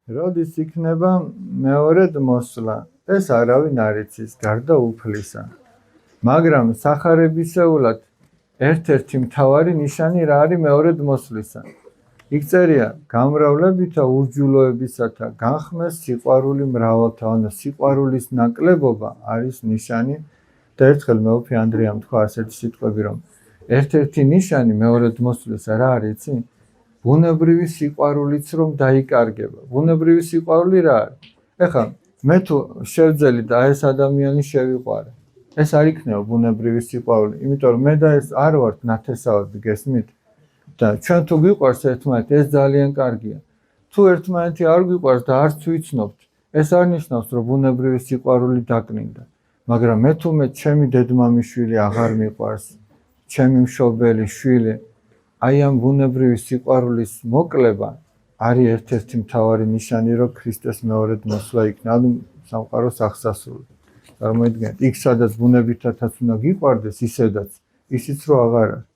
როდის იქნება მეორედ მოსვლა? ეს არავინ არ იცის, გარდა უფლისა. მაგრამ სახარებისეულად ერთ-ერთი მთავარი ნიშანი რა არის მეორედ მოსვლისა? იქ წერია გამრავლებითა ურჯულოებისათა განხმეს სიყვარული მრავალთა, ანუ სიყვარულის ნაკლებობა არის ნიშანი და ერთხელ მეუფე ანდრიამ თქვა ასეთი სიტყვები, რომ ერთ-ერთი ნიშანი მეორედ მოსვლისა რა არის იცი? ბუნებრივი სიყვარულიც რომ დაიკარგება. ბუნებრივი სიყვარული რა არის? ეხლა მე თუ შევძელი და ეს ადამიანი შევიყვარე. ეს არ იქნება ბუნებრივი სიყვარული, იმიტომ რომ მე და ეს არ ვართ ნათესავები, გესმით? და ჩვენ თუ გვიყვარს ერთმანეთი, ეს ძალიან კარგია. თუ ერთმანეთი არ გვიყვარს და არც ვიცნობთ, ეს არ ნიშნავს, რომ ბუნებრივი სიყვარული დაკნინდა. მაგრამ მე თუ მე ჩემი დედმამიშვილი აღარ მიყვარს, ჩემი მშობელი შვილი, აი ამ ბუნებრივი სიყვარულის მოკლება არის ერთ-ერთი მთავარი ნიშანი, რომ ქრისტეს მეორედ მოსვლა იქნება, ანუ სამყაროს აღსასრული. წარმოიდგინეთ, იქ სადაც ბუნებითაც უნდა გიყვარდეს ისედაც, ისიც რომ აღარ არის.